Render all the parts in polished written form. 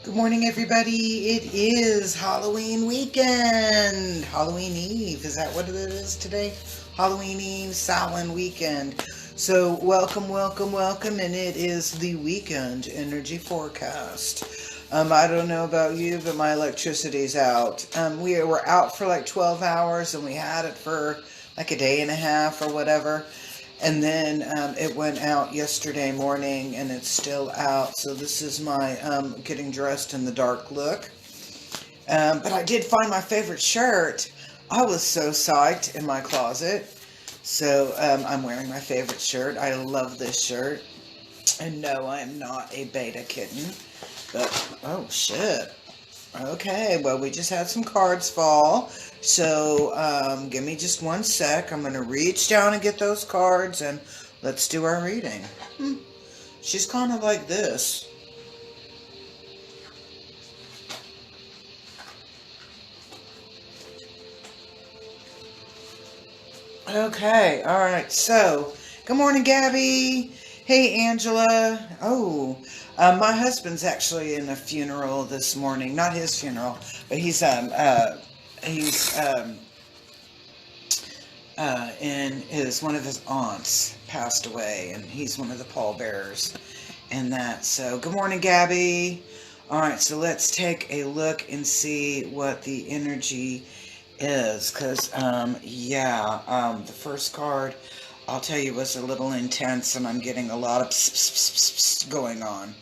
Good morning, everybody. It is Halloween weekend. Halloween Eve. Is that what it is today? Halloween Eve, Samhain weekend. So, welcome, welcome, welcome. And it is the weekend energy forecast. I don't know about you, but my electricity's out. We were out for like 12 hours and we had it for like a day and a half or whatever. And then it went out yesterday morning and it's still out. So this is my getting dressed in the dark look. But I did find my favorite shirt. I was so psyched in my closet. So I'm wearing my favorite shirt. I love this shirt. And no, I am not a beta kitten. But, oh shit. Okay, well, we just had some cards fall. So, give me just one sec. I'm going to reach down and get those cards and let's do our reading. She's kind of like this. Okay, all right. So, good morning, Gabby. Hey, Angela. Oh, my husband's actually in a funeral this morning. Not his funeral, but he's and one of his aunts passed away, and he's one of the pallbearers and that. So, good morning, Gabby. All right, so let's take a look and see what the energy is, because the first card, I'll tell you, was a little intense, and I'm getting a lot of pss, pss, pss, pss, pss going on.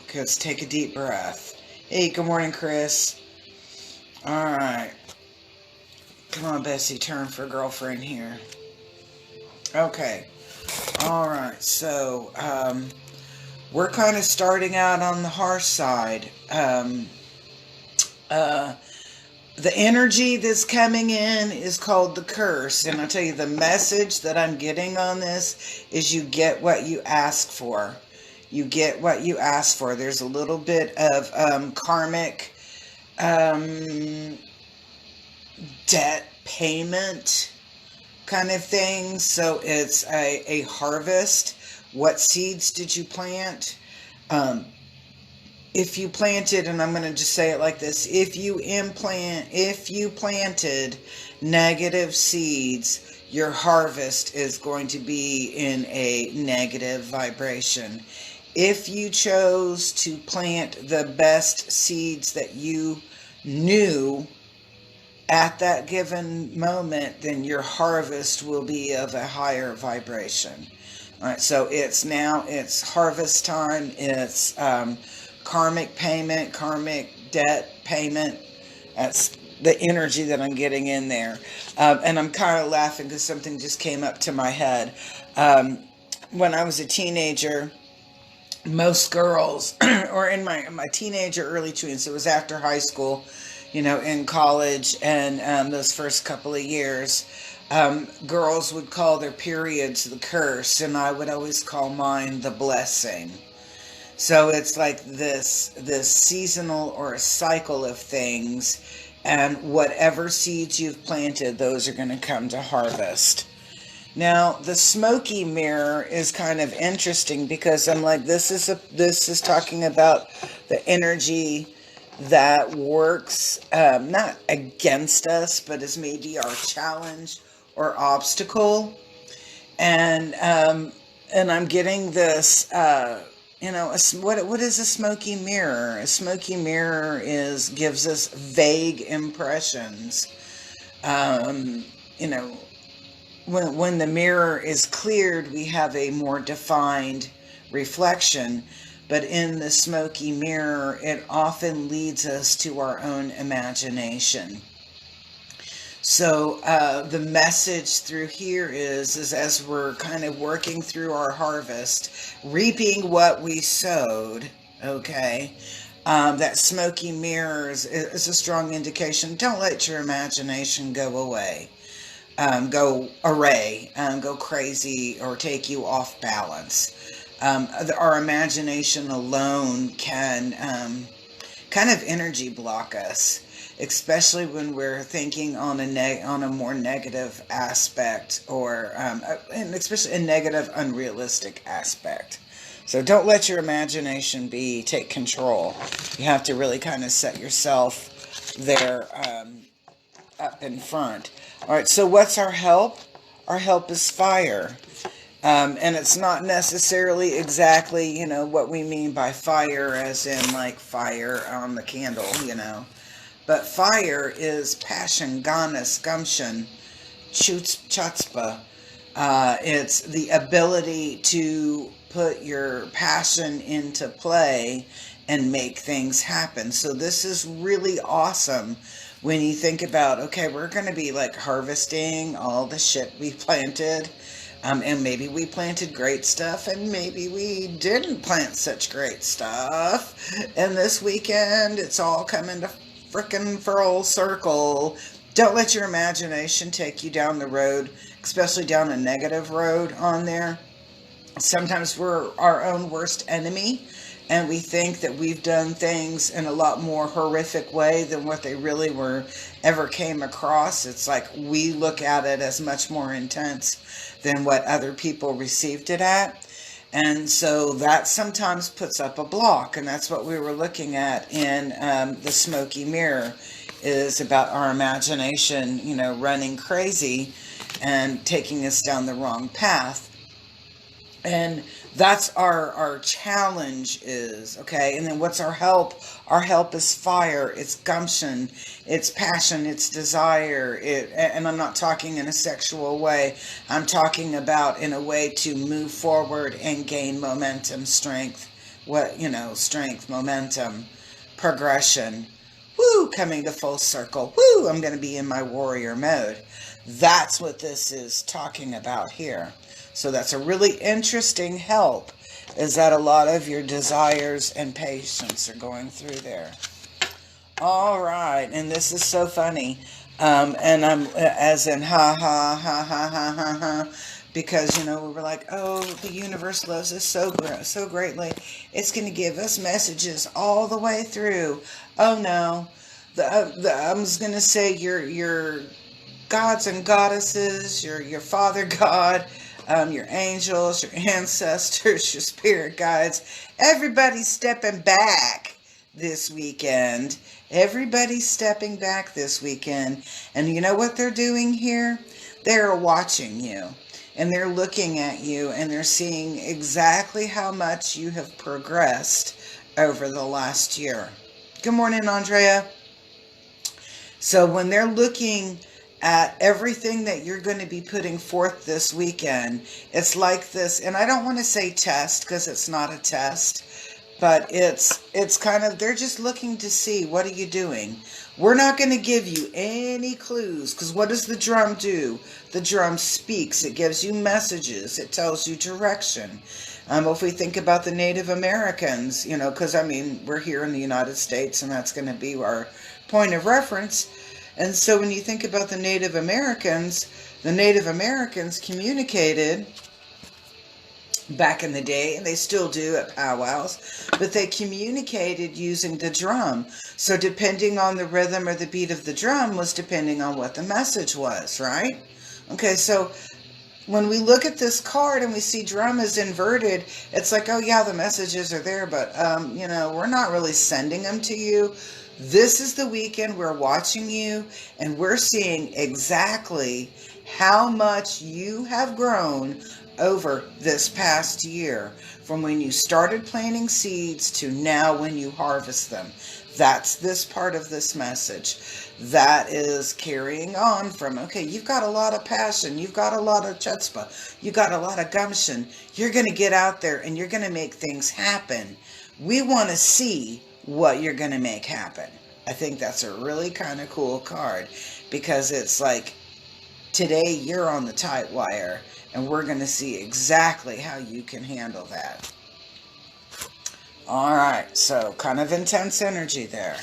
Because take a deep breath. Hey, good morning, Chris. All right. Come on, Bessie, turn for girlfriend here. Okay. All right. So, we're kind of starting out on the harsh side. The energy that's coming in is called the curse. And I'll tell you, the message that I'm getting on this is you get what you ask for. You get what you ask for. There's a little bit of karmic debt payment kind of thing. So it's a harvest. What seeds did you plant? If you planted, and I'm going to just say it like this, if you planted negative seeds, your harvest is going to be in a negative vibration. If you chose to plant the best seeds that you knew at that given moment, then your harvest will be of a higher vibration. All right, so it's harvest time. It's karmic payment, karmic debt payment. That's the energy that I'm getting in there. And I'm kind of laughing because something just came up to my head. When I was a teenager, most girls, or in my teenager, early tweens, it was after high school, in college, and those first couple of years, girls would call their periods the curse, and I would always call mine the blessing. So it's like this seasonal or a cycle of things, and whatever seeds you've planted, those are going to come to harvest. Now, the smoky mirror is kind of interesting because I'm like, this is talking about the energy that works not against us, but is maybe our challenge or obstacle. And I'm getting this. What is a smoky mirror? A smoky mirror gives us vague impressions. When the mirror is cleared, we have a more defined reflection. But in the smoky mirror, it often leads us to our own imagination. So the message through here is as we're kind of working through our harvest, reaping what we sowed, okay, that smoky mirror is a strong indication. Don't let your imagination go away, go array, go crazy, or take you off balance. Our imagination alone can kind of energy block us, especially when we're thinking on a more negative aspect, or and especially a negative, unrealistic aspect. So don't let your imagination take control. You have to really kind of set yourself there up in front. All right, so what's our help? Our help is fire. And it's not necessarily exactly, what we mean by fire as in like fire on the candle, But fire is passion, ganas, gumption, chutzpah. It's the ability to put your passion into play and make things happen. So this is really awesome when you think about, okay, we're going to be like harvesting all the shit we planted. And maybe we planted great stuff, and maybe we didn't plant such great stuff. And this weekend, it's all coming to frickin' full circle. Don't let your imagination take you down the road, especially down a negative road on there. Sometimes we're our own worst enemy, and we think that we've done things in a lot more horrific way than what they really were ever came across. It's like we look at it as much more intense than what other people received it at. And so that sometimes puts up a block, and that's what we were looking at in the smoky mirror, is about our imagination, running crazy and taking us down the wrong path. And that's our challenge is, okay? And then what's our help? Our help is fire, it's gumption, it's passion, it's desire. And I'm not talking in a sexual way. I'm talking about in a way to move forward and gain momentum, strength, strength, momentum, progression. Woo, coming to full circle. Woo, I'm going to be in my warrior mode. That's what this is talking about here. So that's a really interesting help, is that a lot of your desires and patience are going through there. All right, and this is so funny. And I'm as in ha ha ha ha ha ha ha, because we were like, oh, the universe loves us so greatly. It's going to give us messages all the way through. Oh no, I was going to say your gods and goddesses, your Father God. Your angels, your ancestors, your spirit guides, everybody's stepping back this weekend. Everybody's stepping back this weekend. And you know what they're doing here? They're watching you. And they're looking at you, and they're seeing exactly how much you have progressed over the last year. Good morning, Andrea. So when they're looking at everything that you're going to be putting forth this weekend, it's like this, and I don't want to say test because it's not a test, but it's kind of, they're just looking to see, what are you doing? We're not going to give you any clues, because what does the drum do? The drum speaks. It gives you messages. It tells you direction. If we think about the Native Americans, because we're here in the United States, and that's going to be our point of reference. And so when you think about the Native Americans communicated back in the day, and they still do at powwows, but they communicated using the drum. So depending on the rhythm or the beat of the drum was depending on what the message was, right? Okay, so when we look at this card and we see drum is inverted, it's like, oh yeah, the messages are there, but we're not really sending them to you. This is the weekend we're watching you, and we're seeing exactly how much you have grown over this past year, from when you started planting seeds to now when you harvest them. That's this part of this message. That is carrying on from, okay, you've got a lot of passion, you've got a lot of chutzpah, you've got a lot of gumption. You're going to get out there and you're going to make things happen. We want to see what you're going to make happen. I think that's a really kind of cool card, because it's like, today you're on the tight wire, and we're going to see exactly how you can handle that. All right, so kind of intense energy there.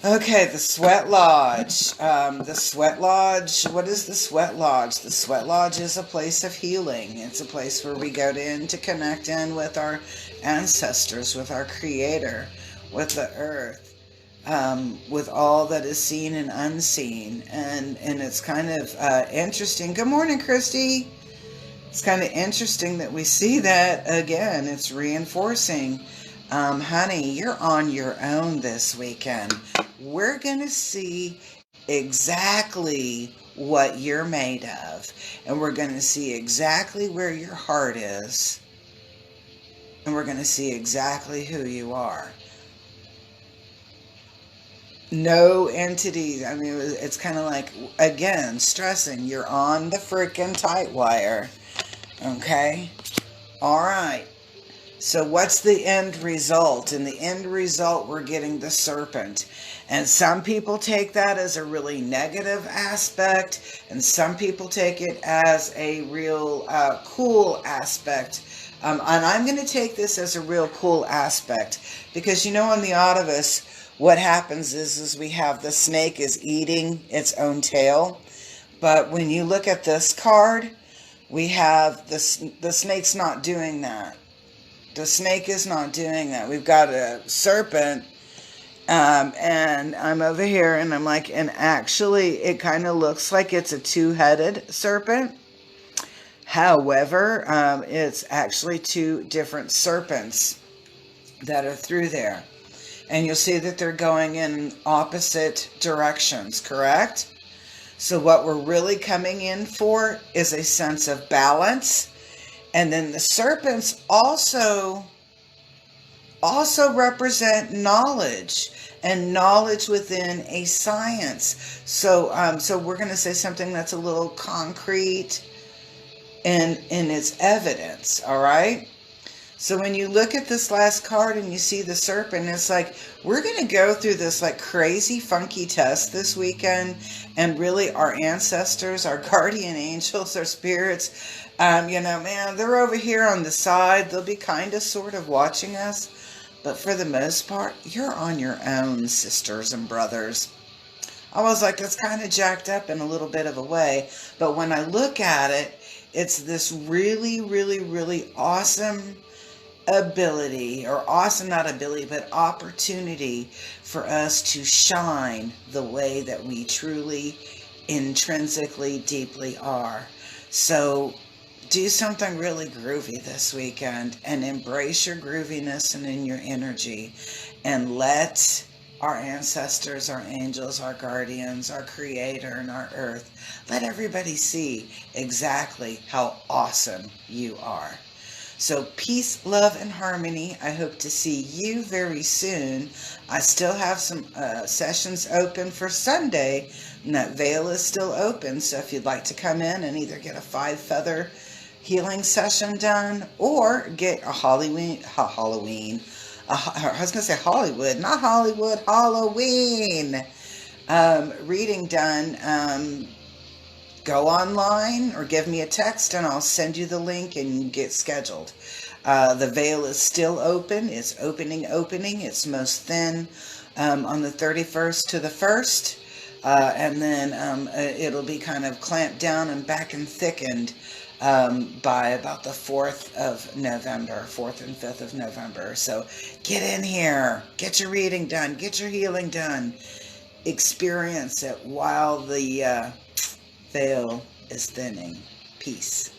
Okay, the Sweat Lodge. The Sweat Lodge, what is the Sweat Lodge? The Sweat Lodge is a place of healing. It's a place where we go in to connect in with our ancestors, with our Creator, with the earth, with all that is seen and unseen. And it's kind of interesting. Good morning, Christy. It's kind of interesting that we see that again. It's reinforcing, honey, you're on your own this weekend. We're going to see exactly what you're made of, and we're going to see exactly where your heart is, and we're going to see exactly who you are. No entities. I mean, it's kind of like, again, stressing you're on the freaking tight wire. Okay? All right. So what's the end result? In the end result, we're getting the serpent. And some people take that as a really negative aspect, and some people take it as a real cool aspect. And I'm going to take this as a real cool aspect because, on the Audivus, what happens is we have the snake is eating its own tail. But when you look at this card, we have the snake's not doing that. The snake is not doing that. We've got a serpent, and I'm over here, and I'm like, and actually, it kind of looks like it's a two-headed serpent. However, it's actually two different serpents that are through there. And you'll see that they're going in opposite directions, correct? So what we're really coming in for is a sense of balance. And then the serpents also represent knowledge, and knowledge within a science. So we're going to say something that's a little concrete in its evidence, all right? So when you look at this last card and you see the serpent, it's like, we're going to go through this like crazy funky test this weekend. And really our ancestors, our guardian angels, our spirits, man, they're over here on the side. They'll be kind of sort of watching us. But for the most part, you're on your own, sisters and brothers. I was like, that's kind of jacked up in a little bit of a way. But when I look at it, it's this really, really, really awesome ability, or awesome, not ability, but opportunity for us to shine the way that we truly, intrinsically, deeply are. So do something really groovy this weekend and embrace your grooviness and in your energy, and let our ancestors, our angels, our guardians, our creator, and our earth, let everybody see exactly how awesome you are. So peace, love, and harmony. I hope to see you very soon. I still have some sessions open for Sunday, and that veil is still open. So if you'd like to come in and either get a 5-feather healing session done, or get a Halloween, I was going to say Hollywood, not Hollywood, Halloween reading done, go online or give me a text and I'll send you the link and get scheduled. The veil is still open. It's opening. It's most thin on the 31st to the 1st. And then it'll be kind of clamped down and back and thickened by about the 4th of November, 4th and 5th of November. So get in here, get your reading done, get your healing done. Experience it while the veil is thinning. Peace.